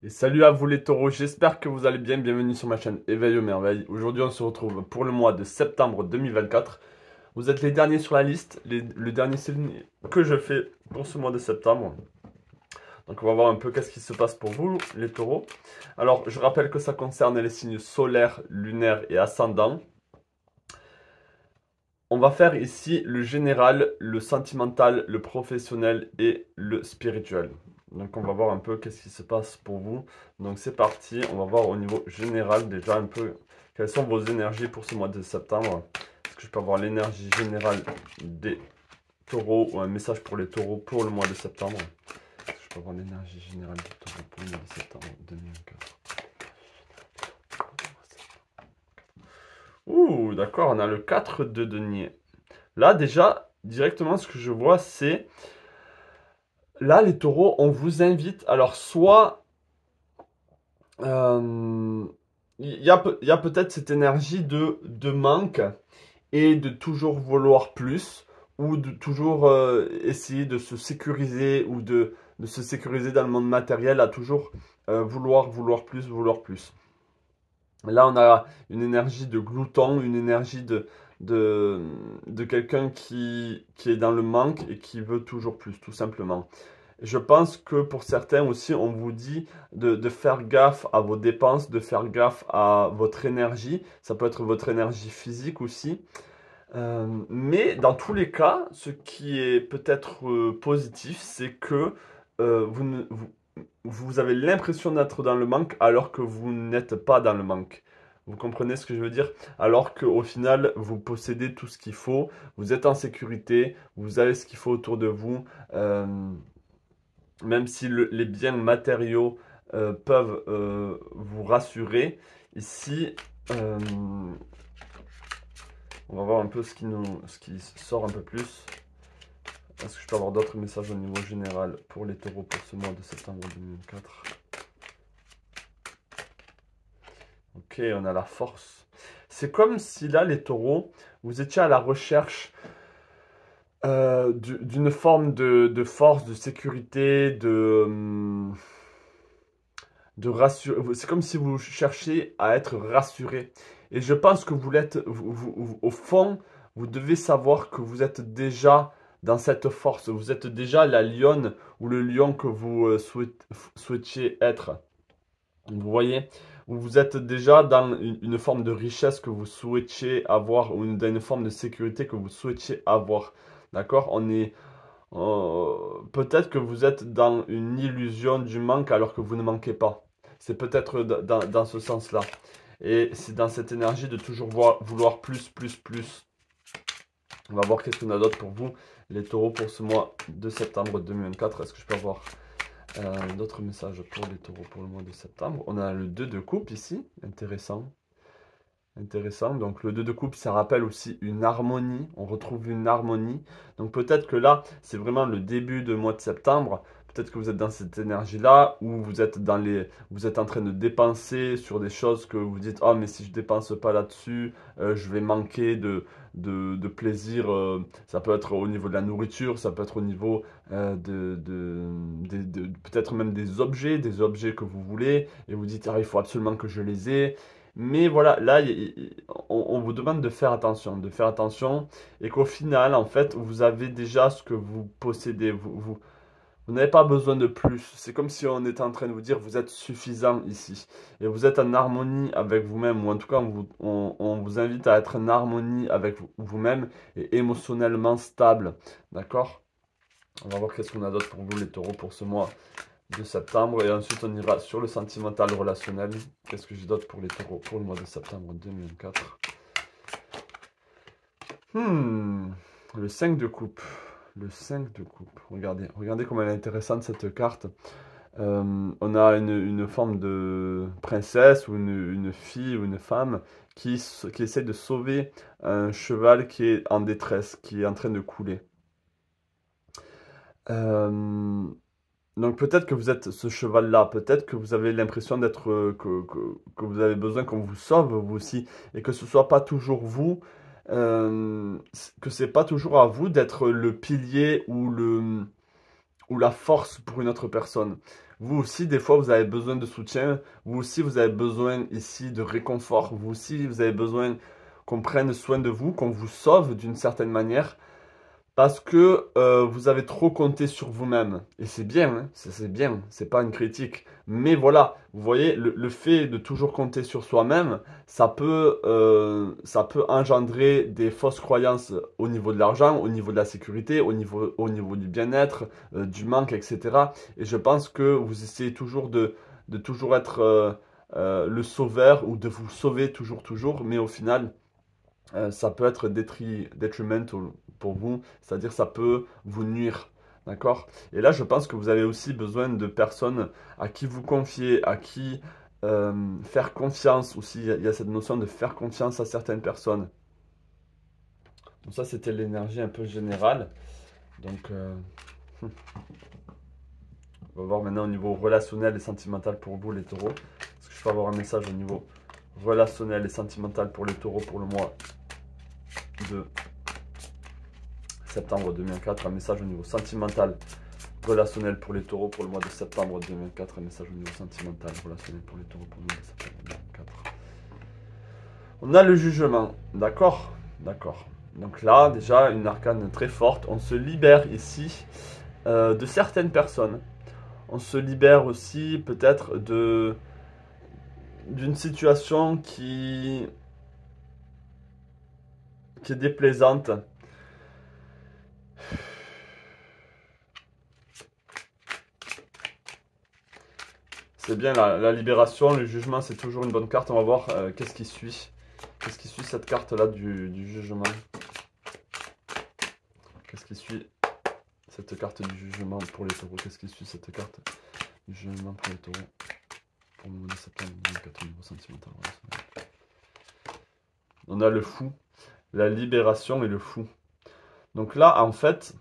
Et salut à vous les taureaux, j'espère que vous allez bien, bienvenue sur ma chaîne Éveil aux merveilles. Aujourd'hui on se retrouve pour le mois de septembre 2024. Vous êtes les derniers sur la liste, le dernier signe que je fais pour ce mois de septembre. Donc on va voir un peu qu'est-ce qui se passe pour vous les taureaux. Alors je rappelle que ça concerne les signes solaires, lunaires et ascendants. On va faire ici le général, le sentimental, le professionnel et le spirituel. Donc on va voir un peu qu'est-ce qui se passe pour vous. Donc c'est parti, on va voir au niveau général déjà un peu quelles sont vos énergies pour ce mois de septembre. Est-ce que je peux avoir l'énergie générale des taureaux ou un message pour les taureaux pour le mois de septembre? Est-ce que je peux avoir l'énergie générale des taureaux pour le mois de septembre 2024? Ouh, d'accord, on a le 4 de denier. Là, déjà, directement, ce que je vois, c'est... Là, les taureaux, on vous invite... Alors, soit... Il y a peut-être cette énergie de manque et de toujours vouloir plus, ou de toujours essayer de se sécuriser, ou de se sécuriser dans le monde matériel, à toujours vouloir plus, vouloir plus. Là, on a une énergie de glouton, une énergie de quelqu'un qui est dans le manque et qui veut toujours plus, tout simplement. Je pense que pour certains aussi, on vous dit de faire gaffe à vos dépenses, de faire gaffe à votre énergie. Ça peut être votre énergie physique aussi. Mais dans tous les cas, ce qui est peut-être positif, c'est que vous, vous avez l'impression d'être dans le manque alors que vous n'êtes pas dans le manque. Vous comprenez ce que je veux dire? Alors qu'au final, vous possédez tout ce qu'il faut, vous êtes en sécurité, vous avez ce qu'il faut autour de vous. Même si les biens matériaux peuvent vous rassurer, ici, on va voir un peu ce qui sort un peu plus. Est-ce que je peux avoir d'autres messages au niveau général pour les taureaux pour ce mois de septembre 2024? Ok, on a la force. C'est comme si là, les taureaux, vous étiez à la recherche d'une forme de force, de sécurité, de rassurer. C'est comme si vous cherchiez à être rassuré. Et je pense que vous l'êtes, au fond, vous devez savoir que vous êtes déjà dans cette force. Vous êtes déjà la lionne ou le lion que vous souhaitiez être. Vous voyez, vous êtes déjà dans une forme de richesse que vous souhaitiez avoir ou dans une forme de sécurité que vous souhaitiez avoir. D'accord? Peut-être que vous êtes dans une illusion du manque alors que vous ne manquez pas. C'est peut-être dans ce sens-là. Et c'est dans cette énergie de toujours vouloir plus, plus, plus. On va voir qu'est-ce qu'on a d'autre pour vous, les taureaux, pour ce mois de septembre 2024. Est-ce que je peux avoir d'autres messages pour les taureaux pour le mois de septembre? On a le 2 de coupe ici, intéressant. Intéressant. Donc le 2 de coupe, ça rappelle aussi une harmonie. On retrouve une harmonie. Donc peut-être que là, c'est vraiment le début du mois de septembre. Peut-être que vous êtes dans cette énergie-là, où vous êtes vous êtes en train de dépenser sur des choses que vous dites, oh mais si je dépense pas là-dessus, je vais manquer de plaisir. Ça peut être au niveau de la nourriture, ça peut être au niveau peut-être même des objets que vous voulez, et vous dites, ah il faut absolument que je les ai. Mais voilà, là, on vous demande de faire attention, et qu'au final, en fait, vous avez déjà ce que vous possédez. Vous n'avez pas besoin de plus. C'est comme si on était en train de vous dire, vous êtes suffisant ici. Et vous êtes en harmonie avec vous-même, ou en tout cas, on vous invite à être en harmonie avec vous-même et émotionnellement stable. D'accord? On va voir qu'est-ce qu'on a d'autre pour vous, les taureaux, pour ce mois de septembre, et ensuite on ira sur le sentimental relationnel. Qu'est-ce que j'ai d'autre pour les taureaux pour le mois de septembre 2024? Le 5 de coupe. Le 5 de coupe. Regardez comme elle est intéressante cette carte. On a une forme de princesse ou une fille ou une femme qui essaie de sauver un cheval qui est en détresse, qui est en train de couler. Donc peut-être que vous êtes ce cheval-là, peut-être que vous avez l'impression d'être que vous avez besoin qu'on vous sauve vous aussi, et que ce soit pas toujours vous, que c'est pas toujours à vous d'être le pilier ou la force pour une autre personne. Vous aussi, des fois, vous avez besoin de soutien. Vous aussi, vous avez besoin ici de réconfort. Vous aussi, vous avez besoin qu'on prenne soin de vous, qu'on vous sauve d'une certaine manière. Parce que vous avez trop compté sur vous-même. Et c'est bien, hein, c'est bien, c'est pas une critique. Mais voilà, vous voyez, le fait de toujours compter sur soi-même, ça peut engendrer des fausses croyances au niveau de l'argent, au niveau de la sécurité, au niveau du bien-être, du manque, etc. Et je pense que vous essayez toujours de toujours être le sauveur ou de vous sauver toujours. Mais au final, ça peut être detrimental pour vous, c'est-à-dire ça peut vous nuire. D'accord? Et là, je pense que vous avez aussi besoin de personnes à qui vous confier, à qui faire confiance aussi. Il y a cette notion de faire confiance à certaines personnes. Donc ça, c'était l'énergie un peu générale. Donc, on va voir maintenant au niveau relationnel et sentimental pour vous, les taureaux. Est-ce que je peux avoir un message au niveau relationnel et sentimental pour les taureaux pour le mois de septembre 2004, un message au niveau sentimental, relationnel pour les taureaux pour le mois de septembre 2004, un message au niveau sentimental, relationnel pour les taureaux pour le mois de septembre 2004. On a le jugement, d'accord? D'accord. Donc là, déjà, une arcane très forte. On se libère ici de certaines personnes. On se libère aussi peut-être d'une situation qui est déplaisante. C'est bien la libération, le jugement, c'est toujours une bonne carte. On va voir qu'est-ce qui suit. Qu'est-ce qui suit cette carte-là du jugement? Qu'est-ce qui suit cette carte du jugement pour les taureaux? Qu'est-ce qui suit cette carte du jugement pour les taureaux pour le mois de septembre 2004 au niveau sentimental? On a le fou, la libération et le fou. Donc là, en fait,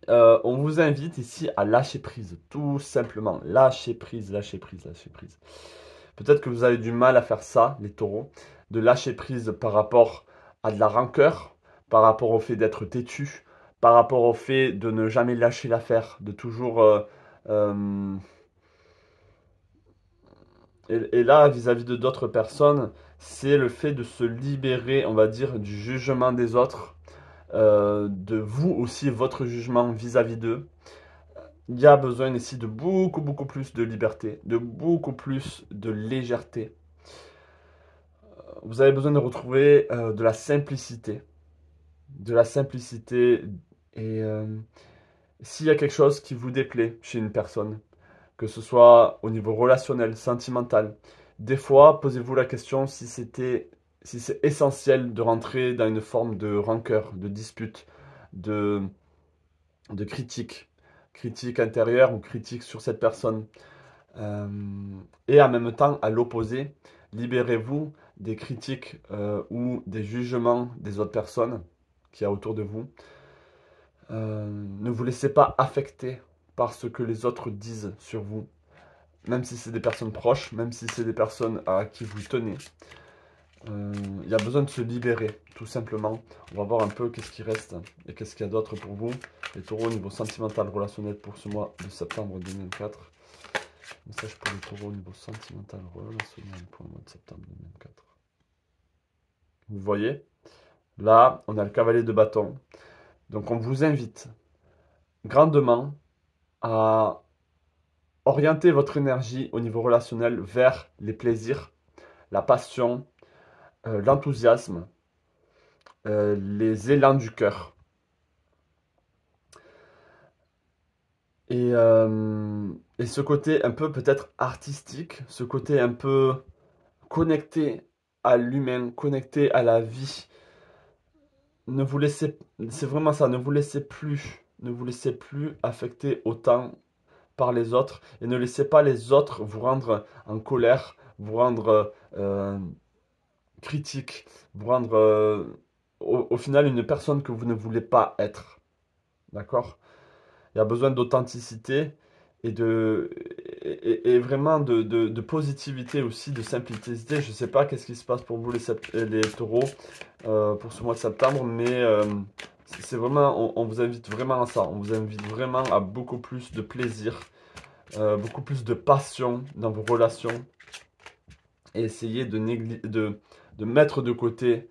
on vous invite ici à lâcher prise, tout simplement. Lâcher prise, lâcher prise, lâcher prise. Peut-être que vous avez du mal à faire ça, les taureaux, de lâcher prise par rapport à de la rancœur, par rapport au fait d'être têtu, par rapport au fait de ne jamais lâcher l'affaire, de toujours... et là, vis-à-vis de d'autres personnes, c'est le fait de se libérer, on va dire, du jugement des autres, de vous aussi, votre jugement vis-à-vis d'eux. Il y a besoin ici de beaucoup plus de liberté, de beaucoup plus de légèreté. Vous avez besoin de retrouver de la simplicité. De la simplicité. Et s'il y a quelque chose qui vous déplaît chez une personne, que ce soit au niveau relationnel, sentimental, des fois, posez-vous la question si c'est essentiel de rentrer dans une forme de rancœur, de dispute, de critique. Critique intérieure ou critique sur cette personne. Et en même temps, à l'opposé, libérez-vous des critiques ou des jugements des autres personnes qu'il y a autour de vous. Ne vous laissez pas affecter par ce que les autres disent sur vous, même si c'est des personnes proches, même si c'est des personnes à qui vous tenez. Il y a besoin de se libérer, tout simplement. On va voir un peu qu'est-ce qui reste et qu'est-ce qu'il y a d'autre pour vous. Les taureaux au niveau sentimental, relationnel pour ce mois de septembre 2004. Message pour les taureaux au niveau sentimental, relationnel pour le mois de septembre 2004. Vous voyez, là, on a le cavalier de bâton. Donc, on vous invite grandement à orienter votre énergie au niveau relationnel vers les plaisirs, la passion, l'enthousiasme, les élans du cœur. Et ce côté un peu peut-être artistique, ce côté un peu connecté à l'humain, connecté à la vie. Ne vous laissez, c'est vraiment ça, ne vous laissez plus affecter autant par les autres et ne laissez pas les autres vous rendre en colère, vous rendre critique, vous rendre au final une personne que vous ne voulez pas être. D'accord? Il y a besoin d'authenticité et vraiment de positivité aussi, de simplicité. Je ne sais pas qu'est-ce qui se passe pour vous les taureaux pour ce mois de septembre, mais c'est vraiment, on vous invite vraiment à ça. On vous invite vraiment à beaucoup plus de plaisir, beaucoup plus de passion dans vos relations. Et essayez de mettre de côté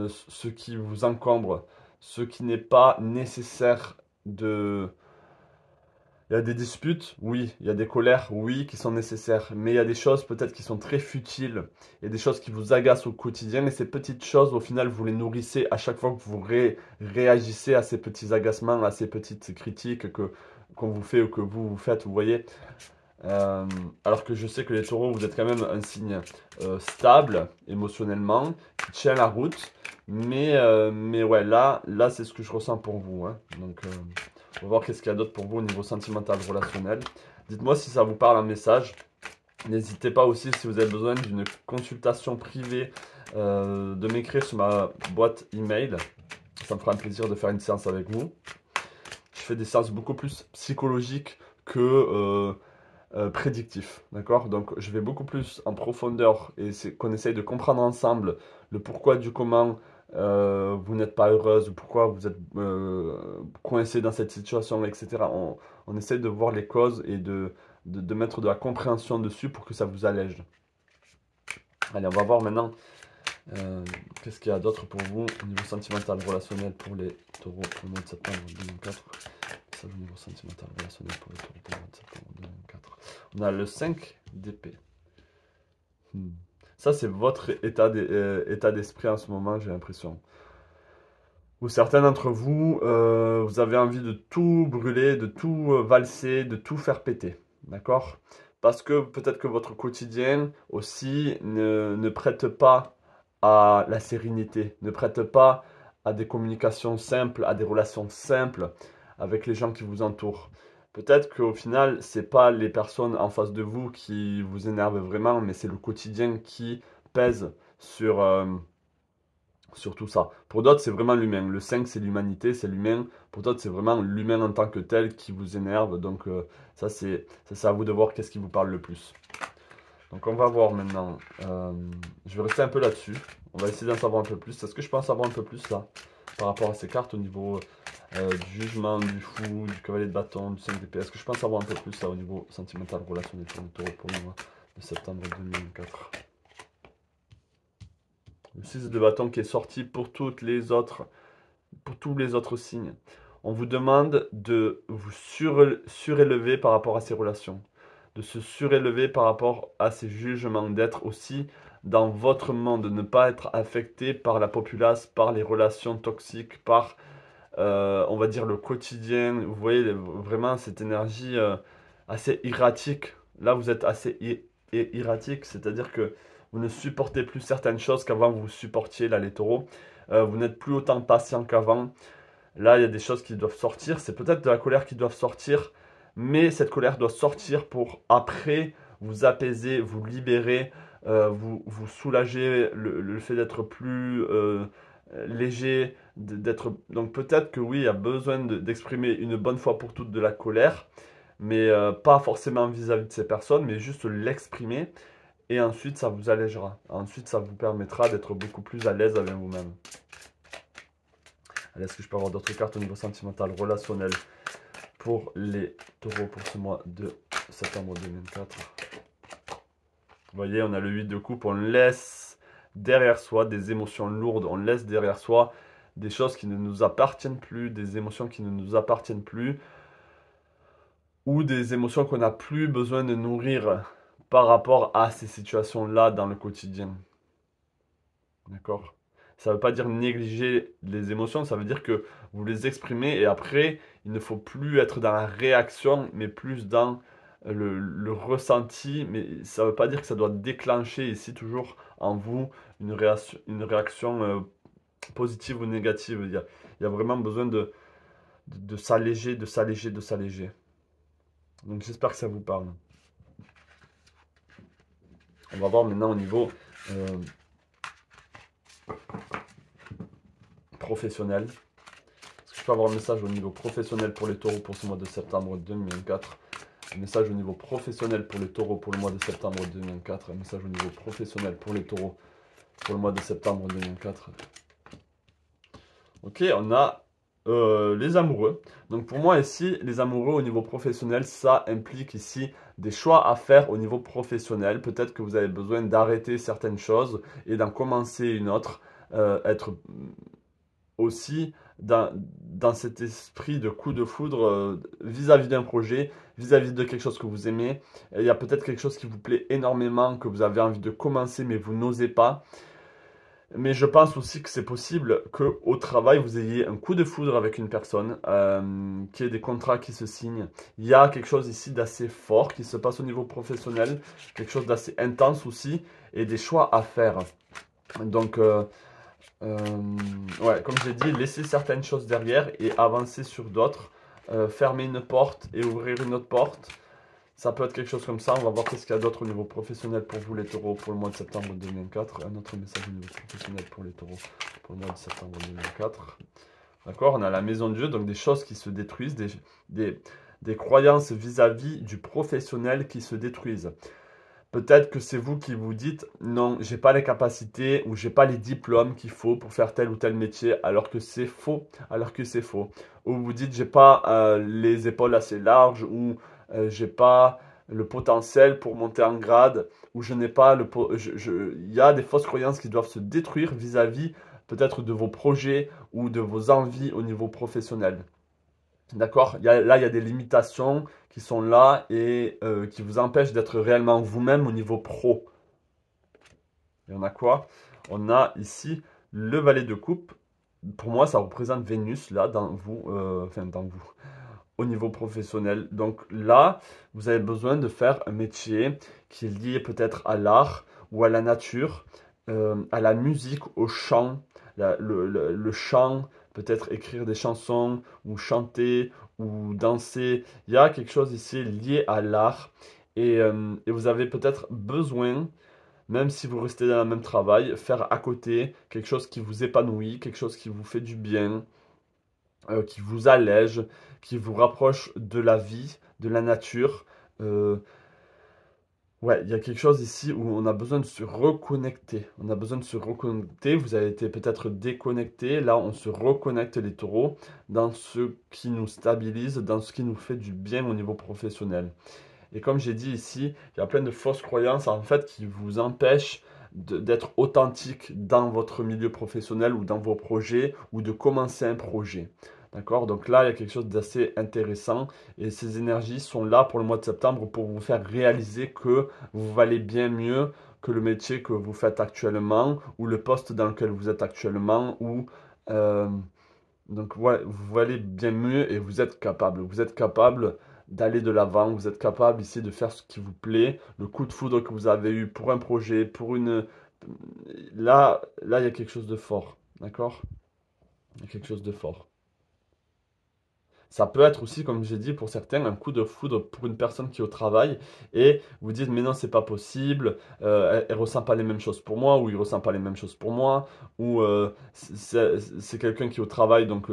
ce qui vous encombre, ce qui n'est pas nécessaire de... Il y a des disputes, oui. Il y a des colères, oui, qui sont nécessaires. Mais il y a des choses peut-être qui sont très futiles. Il y a des choses qui vous agacent au quotidien. Et ces petites choses, au final, vous les nourrissez à chaque fois que vous réagissez à ces petits agacements, à ces petites critiques qu'on vous fait ou que vous faites, vous voyez. Alors que je sais que les taureaux, vous êtes quand même un signe stable émotionnellement, qui tient la route. Mais ouais, là c'est ce que je ressens pour vous. Hein. Donc, on va voir qu'est-ce qu'il y a d'autre pour vous au niveau sentimental, relationnel. Dites-moi si ça vous parle un message. N'hésitez pas aussi, si vous avez besoin d'une consultation privée, de m'écrire sur ma boîte email. Ça me fera un plaisir de faire une séance avec vous. Je fais des séances beaucoup plus psychologiques que prédictif, d'accord? Donc je vais beaucoup plus en profondeur et c'est qu'on essaye de comprendre ensemble le pourquoi du comment vous n'êtes pas heureuse ou pourquoi vous êtes coincé dans cette situation, etc. On essaye de voir les causes et de mettre de la compréhension dessus pour que ça vous allège. Allez, on va voir maintenant qu'est-ce qu'il y a d'autre pour vous au niveau sentimental, relationnel pour les taureaux pour le mois de septembre 2004. Ça, au niveau sentimental, relationnel pour les taureaux pour le mois de septembre 2004. On a le 5 d'épée. Ça, c'est votre état d'esprit en ce moment, j'ai l'impression. Ou certains d'entre vous, vous avez envie de tout brûler, de tout valser, de tout faire péter. D'accord? Parce que peut-être que votre quotidien aussi ne prête pas à la sérénité, ne prête pas à des communications simples, à des relations simples avec les gens qui vous entourent. Peut-être qu'au final, c'est pas les personnes en face de vous qui vous énervent vraiment, mais c'est le quotidien qui pèse sur tout ça. Pour d'autres, c'est vraiment l'humain. Le 5, c'est l'humanité, c'est l'humain. Pour d'autres, c'est vraiment l'humain en tant que tel qui vous énerve. Donc ça, c'est à vous de voir qu'est-ce qui vous parle le plus. Donc on va voir maintenant. Je vais rester un peu là-dessus. On va essayer d'en savoir un peu plus. Est-ce que je peux en savoir un peu plus là par rapport à ces cartes au niveau du jugement, du fou, du cavalier de bâton, du 5 d'épée? Est-ce que je peux en savoir un peu plus là au niveau sentimental, relationnel pour le taureau pour le mois de septembre 2024? Le 6 de bâton qui est sorti pour tous les autres signes. On vous demande de vous surélever par rapport à ces relations, de se surélever par rapport à ces jugements, d'être aussi dans votre monde, de ne pas être affecté par la populace, par les relations toxiques, par, on va dire, le quotidien. Vous voyez vraiment cette énergie assez erratique. Là, vous êtes assez erratique, c'est-à-dire que vous ne supportez plus certaines choses qu'avant vous supportiez, là, les taureaux. Vous n'êtes plus autant patient qu'avant. Là, il y a des choses qui doivent sortir. C'est peut-être de la colère qui doit sortir. Mais cette colère doit sortir pour après vous apaiser, vous libérer, vous soulager le fait d'être plus léger. Donc peut-être que oui, il y a besoin d'exprimer une bonne fois pour toutes de la colère. Mais pas forcément vis-à-vis de ces personnes, mais juste l'exprimer. Et ensuite, ça vous allégera. Ensuite, ça vous permettra d'être beaucoup plus à l'aise avec vous-même. Allez, est-ce que je peux avoir d'autres cartes au niveau sentimental, relationnel pour les taureaux pour ce mois de septembre 2004? Vous voyez, on a le 8 de coupe. On laisse derrière soi des émotions lourdes. On laisse derrière soi des choses qui ne nous appartiennent plus, des émotions qui ne nous appartiennent plus. Ou des émotions qu'on n'a plus besoin de nourrir par rapport à ces situations-là dans le quotidien. D'accord? Ça ne veut pas dire négliger les émotions, ça veut dire que vous les exprimez et après, il ne faut plus être dans la réaction, mais plus dans le ressenti. Mais ça ne veut pas dire que ça doit déclencher ici toujours en vous une réaction positive ou négative. Il y a vraiment besoin de s'alléger, de s'alléger, de s'alléger. Donc j'espère que ça vous parle. On va voir maintenant au niveau professionnel. Est-ce que je peux avoir un message au niveau professionnel pour les taureaux pour ce mois de septembre 2024? Un message au niveau professionnel pour les taureaux pour le mois de septembre 2024. Un message au niveau professionnel pour les taureaux pour le mois de septembre 2004. Ok, on a les amoureux. Donc pour moi ici, les amoureux au niveau professionnel, ça implique ici des choix à faire au niveau professionnel. Peut-être que vous avez besoin d'arrêter certaines choses et d'en commencer une autre. Être aussi dans cet esprit de coup de foudre vis-à-vis d'un projet, vis-à-vis de quelque chose que vous aimez. Et il y a peut-être quelque chose qui vous plaît énormément, que vous avez envie de commencer mais vous n'osez pas. Mais je pense aussi que c'est possible qu'au travail, vous ayez un coup de foudre avec une personne, qu'il y ait des contrats qui se signent. Il y a quelque chose ici d'assez fort qui se passe au niveau professionnel, quelque chose d'assez intense aussi, et des choix à faire. Donc, euh, ouais, comme j'ai dit, laisser certaines choses derrière et avancer sur d'autres. Fermer une porte et ouvrir une autre porte. Ça peut être quelque chose comme ça. On va voir qu'est-ce qu'il y a d'autre au niveau professionnel pour vous les taureaux pour le mois de septembre 2024. Un autre message au niveau professionnel pour les taureaux pour le mois de septembre 2024. D'accord, on a la maison de Dieu, donc des choses qui se détruisent, des croyances vis-à-vis du professionnel qui se détruisent. Peut-être que c'est vous qui vous dites non, j'ai pas les capacités ou j'ai pas les diplômes qu'il faut pour faire tel ou tel métier, alors que c'est faux, alors que c'est faux. Ou vous dites j'ai pas les épaules assez larges ou j'ai pas le potentiel pour monter en grade ou je n'ai pas il y a des fausses croyances qui doivent se détruire vis-à-vis peut-être de vos projets ou de vos envies au niveau professionnel. D'accord? Là, il y a des limitations qui sont là et qui vous empêchent d'être réellement vous-même au niveau pro. Et on a quoi? On a ici le valet de coupe. Pour moi, ça représente Vénus, là, dans vous, enfin, dans vous, au niveau professionnel. Donc là, vous avez besoin de faire un métier qui est lié peut-être à l'art ou à la nature, à la musique, au chant, le chant, peut-être écrire des chansons ou chanter ou danser. Il y a quelque chose ici lié à l'art et vous avez peut-être besoin, même si vous restez dans le même travail, faire à côté quelque chose qui vous épanouit, quelque chose qui vous fait du bien, qui vous allège, qui vous rapproche de la vie, de la nature. Euh, ouais, il y a quelque chose ici où on a besoin de se reconnecter. On a besoin de se reconnecter. Vous avez été peut-être déconnecté. Là, on se reconnecte les taureaux dans ce qui nous stabilise, dans ce qui nous fait du bien au niveau professionnel. Et comme j'ai dit ici, il y a plein de fausses croyances en fait qui vous empêchent d'être authentique dans votre milieu professionnel ou dans vos projets ou de commencer un projet. D'accord? Donc là, il y a quelque chose d'assez intéressant et ces énergies sont là pour le mois de septembre pour vous faire réaliser que vous valez bien mieux que le métier que vous faites actuellement ou le poste dans lequel vous êtes actuellement ou euh, donc ouais, vous valez bien mieux et vous êtes capable. Vous êtes capable d'aller de l'avant, vous êtes capable ici de faire ce qui vous plaît. Le coup de foudre que vous avez eu pour un projet, pour une... Là, il y a quelque chose de fort. D'accord? Il y a quelque chose de fort. Ça peut être aussi, comme j'ai dit, pour certains, un coup de foudre pour une personne qui est au travail et vous dites, mais non, c'est pas possible, elle ressent pas les mêmes choses pour moi, ou il ressent pas les mêmes choses pour moi, ou c'est quelqu'un qui est au travail, donc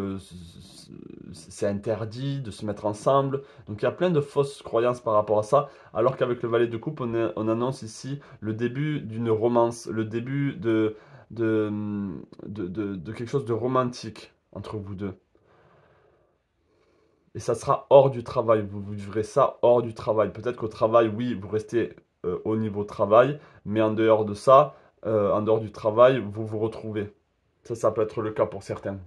c'est interdit de se mettre ensemble. Donc il y a plein de fausses croyances par rapport à ça, alors qu'avec le valet de coupe, on annonce ici le début d'une romance, le début de, de quelque chose de romantique entre vous deux. Et ça sera hors du travail. Vous vivrez ça hors du travail. Peut-être qu'au travail, oui, vous restez au niveau travail, mais en dehors de ça, en dehors du travail, vous vous retrouvez. Ça peut être le cas pour certains.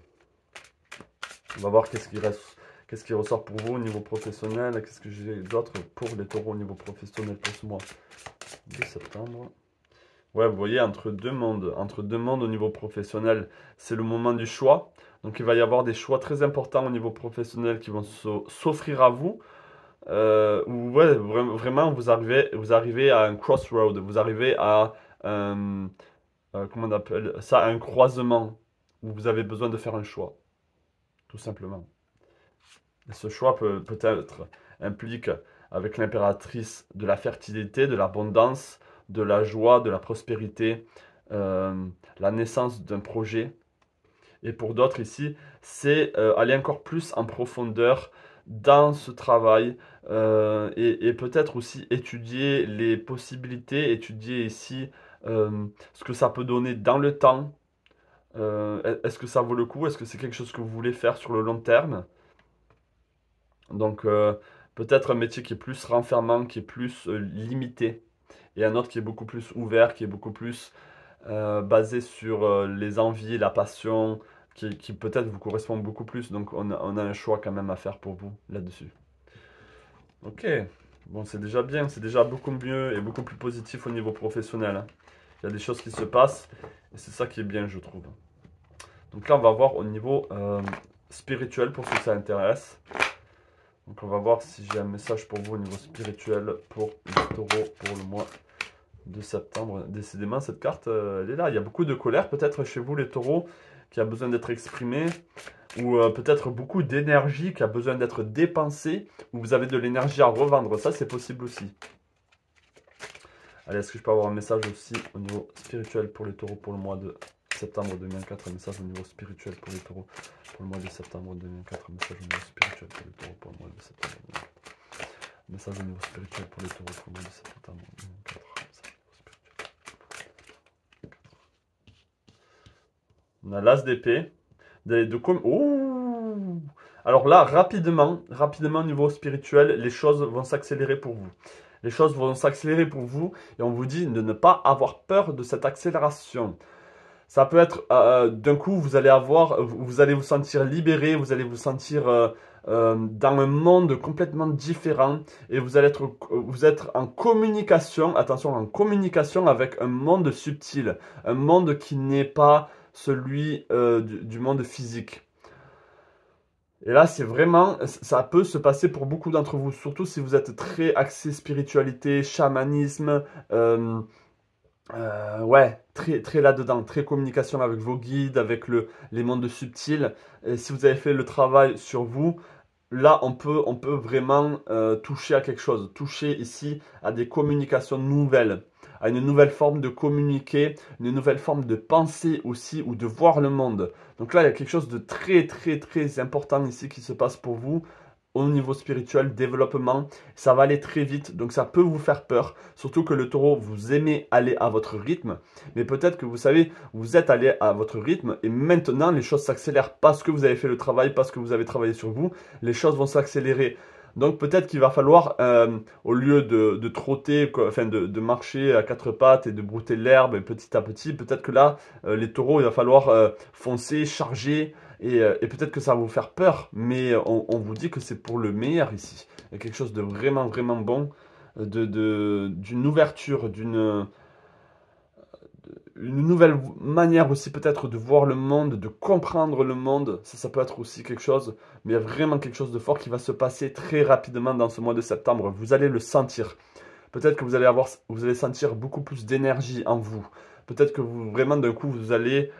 On va voir qu'est-ce qui reste, qu'est-ce qui ressort pour vous au niveau professionnel. Qu'est-ce que j'ai d'autre pour les taureaux au niveau professionnel pour ce mois de septembre. Ouais, vous voyez, entre deux mondes au niveau professionnel, c'est le moment du choix. Donc il va y avoir des choix très importants au niveau professionnel qui vont s'offrir à vous. Où, ouais, vraiment, vous arrivez à un crossroad, vous arrivez à un, comment on appelle ça, un croisement où vous avez besoin de faire un choix, tout simplement. Et ce choix peut-être implique avec l'impératrice de la fertilité, de l'abondance, de la joie, de la prospérité, euh, la naissance d'un projet. Et pour d'autres ici, c'est aller encore plus en profondeur dans ce travail et peut-être aussi étudier les possibilités, étudier ici ce que ça peut donner dans le temps, Est-ce que ça vaut le coup? Est-ce que c'est quelque chose que vous voulez faire sur le long terme? Donc, peut-être un métier qui est plus renfermant, qui est plus limité, et un autre qui est beaucoup plus ouvert, qui est beaucoup plus basé sur les envies, la passion, qui peut-être vous correspond beaucoup plus. Donc, on a un choix quand même à faire pour vous là-dessus. Ok, bon, c'est déjà bien, c'est déjà beaucoup mieux et beaucoup plus positif au niveau professionnel, hein. Il y a des choses qui se passent et c'est ça qui est bien, je trouve. Donc là, on va voir au niveau spirituel pour ceux que ça intéresse. Donc on va voir si j'ai un message pour vous au niveau spirituel pour les taureaux pour le mois de septembre. Décidément, cette carte, elle est là. Il y a beaucoup de colère peut-être chez vous, les taureaux, qui a besoin d'être exprimée. Ou peut-être beaucoup d'énergie qui a besoin d'être dépensée. Ou vous avez de l'énergie à revendre. Ça, c'est possible aussi. Allez, est-ce que je peux avoir un message aussi au niveau spirituel pour les taureaux pour le mois de septembre 2024? Un message au niveau spirituel pour les taureaux pour le mois de septembre 2024. Un message au niveau spirituel pour les taureaux pour le mois de septembre 2024. Un message au niveau spirituel pour les taureaux pour le mois de septembre 2024. On a l'as d'épée. Ouh. Alors là, rapidement au niveau spirituel, les choses vont s'accélérer pour vous. Les choses vont s'accélérer pour vous et on vous dit de ne pas avoir peur de cette accélération. Ça peut être d'un coup, vous allez vous sentir libéré, vous allez vous sentir dans un monde complètement différent et vous êtes en communication, attention, en communication avec un monde subtil, un monde qui n'est pas celui du monde physique. Et là, c'est vraiment, ça peut se passer pour beaucoup d'entre vous, surtout si vous êtes très axé spiritualité, chamanisme, ouais, très là-dedans, très communication avec vos guides, avec les mondes subtils. Et si vous avez fait le travail sur vous, là, on peut vraiment toucher à quelque chose, toucher ici à des communications nouvelles, à une nouvelle forme de communiquer, une nouvelle forme de penser aussi ou de voir le monde. Donc là, il y a quelque chose de très important ici qui se passe pour vous au niveau spirituel, développement. Ça va aller très vite, donc ça peut vous faire peur. Surtout que le taureau, vous aimez aller à votre rythme. Mais peut-être que vous savez, vous êtes allé à votre rythme et maintenant les choses s'accélèrent parce que vous avez fait le travail, parce que vous avez travaillé sur vous. Les choses vont s'accélérer. Donc peut-être qu'il va falloir, au lieu de trotter, enfin de marcher à quatre pattes et de brouter l'herbe petit à petit, peut-être que là, les taureaux, il va falloir foncer, charger, et peut-être que ça va vous faire peur, mais on vous dit que c'est pour le meilleur ici. Il y a quelque chose de vraiment bon, d'une ouverture, une nouvelle manière aussi peut-être de voir le monde, de comprendre le monde. Ça peut être aussi quelque chose, mais il y a vraiment quelque chose de fort qui va se passer très rapidement dans ce mois de septembre. Vous allez le sentir. Peut-être que vous allez sentir beaucoup plus d'énergie en vous. Peut-être que vraiment d'un coup, vous allez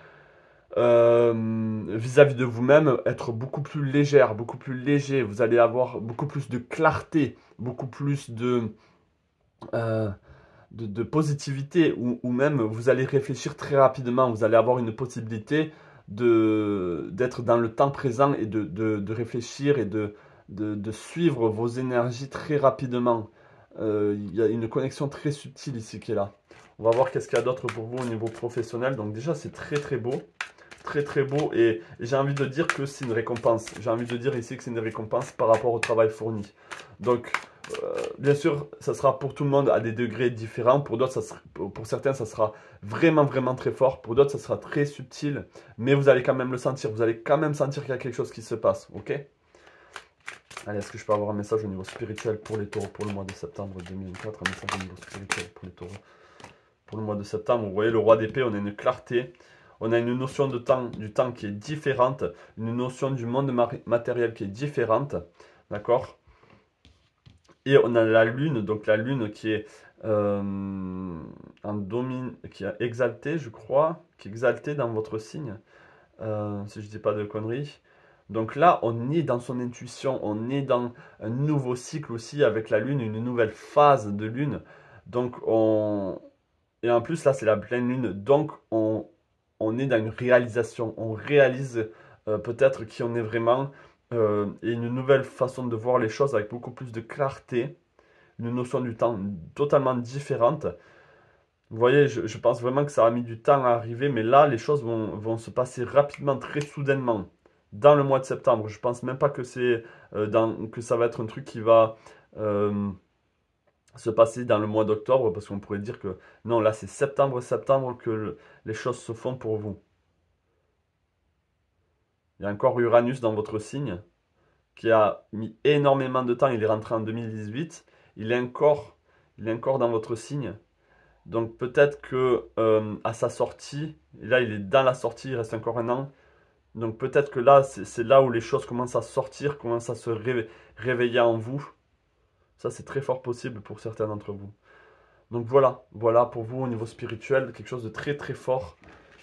vis-à-vis de vous-même être beaucoup plus légère, beaucoup plus léger. Vous allez avoir beaucoup plus de clarté, beaucoup plus euh, de positivité ou même vous allez réfléchir très rapidement. Vous allez avoir une possibilité d'être dans le temps présent et de réfléchir et de suivre vos énergies très rapidement. Il y a une connexion très subtile ici qui est là. On va voir qu'est-ce qu'il y a d'autre pour vous au niveau professionnel. Donc déjà, c'est très beau. Très beau et j'ai envie de dire que c'est une récompense. J'ai envie de dire ici que c'est une récompense par rapport au travail fourni. Donc, bien sûr, ça sera pour tout le monde à des degrés différents. Pour d'autres, pour certains, ça sera vraiment très fort. Pour d'autres, ça sera très subtil. Mais vous allez quand même le sentir. Vous allez quand même sentir qu'il y a quelque chose qui se passe. Ok? Allez, est-ce que je peux avoir un message au niveau spirituel pour les taureaux pour le mois de septembre 2004? Un message au niveau spirituel pour les taureaux pour le mois de septembre. Vous voyez, le roi d'épée, on a une clarté. On a une notion de temps, du temps qui est différente. Une notion du monde matériel qui est différente. D'accord? Et on a la lune, donc la lune qui est qui est exaltée, je crois, qui est exaltée dans votre signe, si je ne dis pas de conneries. Donc là, on est dans son intuition, on est dans un nouveau cycle aussi avec la lune, une nouvelle phase de lune. Donc et en plus là, c'est la pleine lune, donc on est dans une réalisation, on réalise peut-être qui on est vraiment et une nouvelle façon de voir les choses avec beaucoup plus de clarté, une notion du temps totalement différente. Vous voyez, je pense vraiment que ça a mis du temps à arriver, mais là, les choses vont se passer rapidement, très soudainement, dans le mois de septembre. Je pense même pas que que ça va être un truc qui va euh, se passer dans le mois d'octobre, parce qu'on pourrait dire que non, là, c'est septembre que les choses se font pour vous. Il y a encore Uranus dans votre signe, qui a mis énormément de temps. Il est rentré en 2018. Il est encore dans votre signe. Donc peut-être que à sa sortie, et là il est dans la sortie, il reste encore un an. Donc peut-être que là, c'est là où les choses commencent à sortir, commencent à se réveiller en vous. Ça, c'est très fort possible pour certains d'entre vous. Donc voilà pour vous au niveau spirituel, quelque chose de très très fort.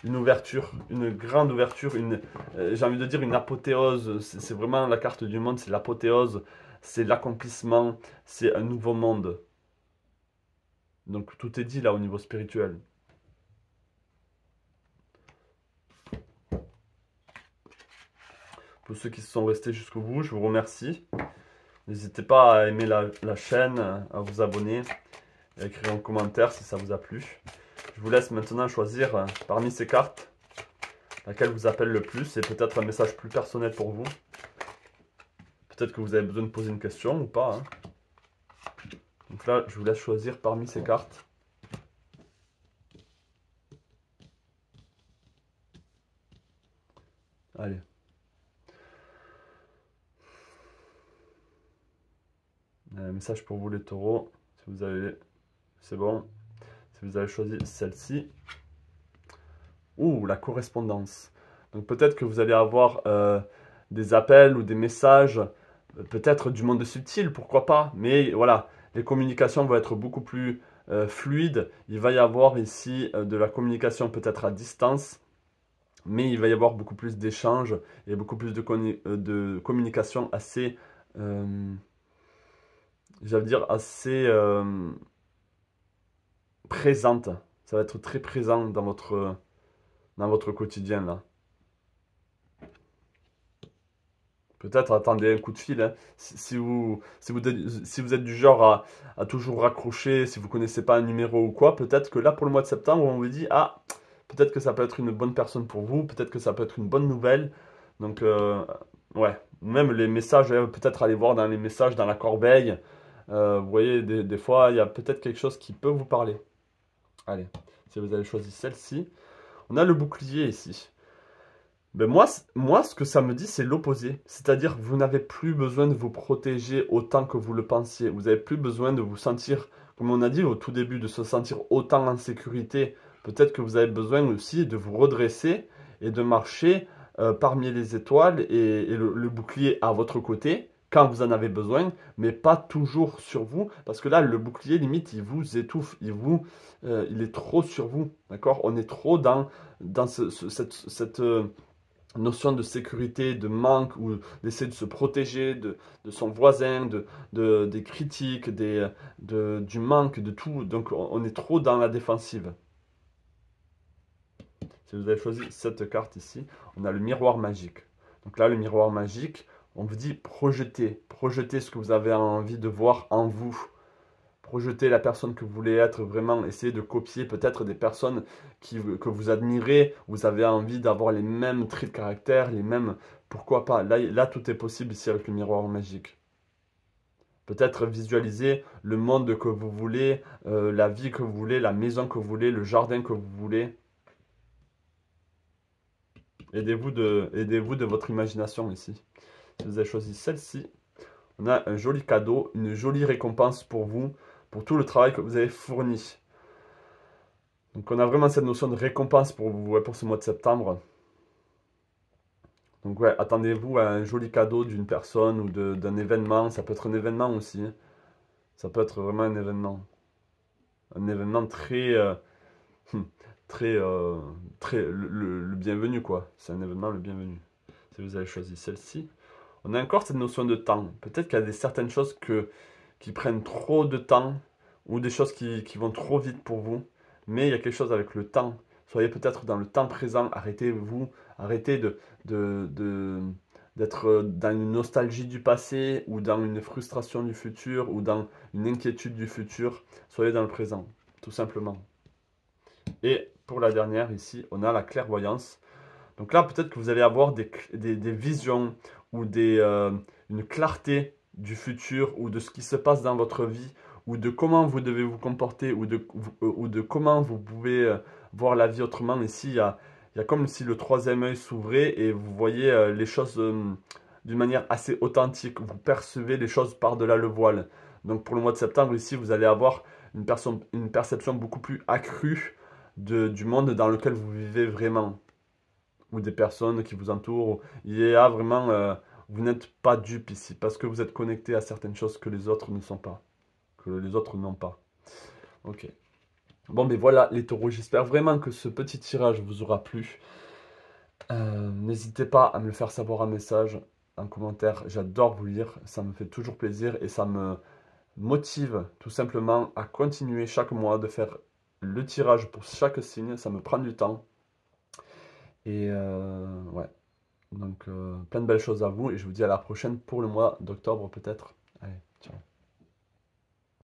Une ouverture, une grande ouverture, j'ai envie de dire une apothéose. C'est vraiment la carte du monde, c'est l'apothéose, c'est l'accomplissement, c'est un nouveau monde. Donc tout est dit là au niveau spirituel. Pour ceux qui se sont restés jusqu'au bout, je vous remercie. N'hésitez pas à aimer la chaîne, à vous abonner, à écrire un commentaire si ça vous a plu. Je vous laisse maintenant choisir parmi ces cartes laquelle vous appelle le plus et peut-être un message plus personnel pour vous. Peut-être que vous avez besoin de poser une question ou pas. Hein. Donc là, je vous laisse choisir parmi ces cartes. Allez. Un message pour vous les taureaux. Si vous avez... C'est bon. Si vous avez choisi celle-ci. Ouh, la correspondance. Donc peut-être que vous allez avoir des appels ou des messages, peut-être du monde subtil, pourquoi pas. Mais voilà, les communications vont être beaucoup plus fluides. Il va y avoir ici de la communication peut-être à distance, mais il va y avoir beaucoup plus d'échanges et beaucoup plus de communication assez, j'allais dire, assez présente. Ça va être très présent dans votre quotidien là. Peut-être attendez un coup de fil. Hein. Si vous êtes du genre à toujours raccrocher, si vous ne connaissez pas un numéro ou quoi, peut-être que là pour le mois de septembre, on vous dit, ah, peut-être que ça peut être une bonne personne pour vous, peut-être que ça peut être une bonne nouvelle. Donc, ouais, même les messages, hein, peut-être aller voir dans les messages, dans la corbeille. Vous voyez, des fois, il y a peut-être quelque chose qui peut vous parler. Allez, si vous avez choisi celle-ci. On a le bouclier ici. Ben moi, ce que ça me dit, c'est l'opposé. C'est-à-dire que vous n'avez plus besoin de vous protéger autant que vous le pensiez. Vous n'avez plus besoin de vous sentir, comme on a dit au tout début, de se sentir autant en sécurité. Peut-être que vous avez besoin aussi de vous redresser et de marcher parmi les étoiles et le bouclier à votre côté quand vous en avez besoin, mais pas toujours sur vous. Parce que là, le bouclier, limite, il vous étouffe. Il est trop sur vous. D'accord? On est trop dans cette notion de sécurité, de manque, ou d'essayer de se protéger de son voisin, des critiques, du manque, de tout. Donc on est trop dans la défensive. Si vous avez choisi cette carte ici, on a le miroir magique. Donc là, le miroir magique, on vous dit projetez ce que vous avez envie de voir en vous. Projetez la personne que vous voulez être, vraiment essayez de copier peut-être des personnes que vous admirez, vous avez envie d'avoir les mêmes traits de caractère, les mêmes... Pourquoi pas? Là, tout est possible ici avec le miroir magique. Peut-être visualiser le monde que vous voulez, la vie que vous voulez, la maison que vous voulez, le jardin que vous voulez. Aidez-vous de votre imagination ici. Si vous avez choisi celle-ci, on a un joli cadeau, une jolie récompense pour vous, pour tout le travail que vous avez fourni. Donc on a vraiment cette notion de récompense pour vous, ouais, pour ce mois de septembre. Donc ouais, attendez-vous à un joli cadeau d'une personne ou d'un événement. Ça peut être un événement aussi. Hein. Ça peut être vraiment un événement. Un événement très... le bienvenu quoi. C'est un événement le bienvenu. Si vous avez choisi celle-ci. On a encore cette notion de temps. Peut-être qu'il y a certaines choses qui prennent trop de temps ou des choses qui vont trop vite pour vous. Mais il y a quelque chose avec le temps. Soyez peut-être dans le temps présent. Arrêtez d'être dans une nostalgie du passé ou dans une frustration du futur ou dans une inquiétude du futur. Soyez dans le présent, tout simplement. Et pour la dernière, ici, on a la clairvoyance. Donc là, peut-être que vous allez avoir des visions ou une clarté du futur ou de ce qui se passe dans votre vie ou de comment vous devez vous comporter ou de comment vous pouvez voir la vie autrement. Ici, il y a comme si le troisième œil s'ouvrait et vous voyez les choses d'une manière assez authentique. Vous percevez les choses par-delà le voile. Donc pour le mois de septembre, ici, vous allez avoir une perception beaucoup plus accrue du monde dans lequel vous vivez vraiment ou des personnes qui vous entourent. Il y a vraiment, vous n'êtes pas dupe ici parce que vous êtes connecté à certaines choses que les autres ne sont pas, que les autres n'ont pas. Ok. Bon, mais voilà les taureaux, j'espère vraiment que ce petit tirage vous aura plu. N'hésitez pas à me le faire savoir en message, en commentaire. J'adore vous lire, ça me fait toujours plaisir et ça me motive tout simplement à continuer chaque mois de faire le tirage pour chaque signe. Ça me prend du temps. Et ouais. Donc, plein de belles choses à vous et je vous dis à la prochaine pour le mois d'octobre peut-être. Allez, ciao.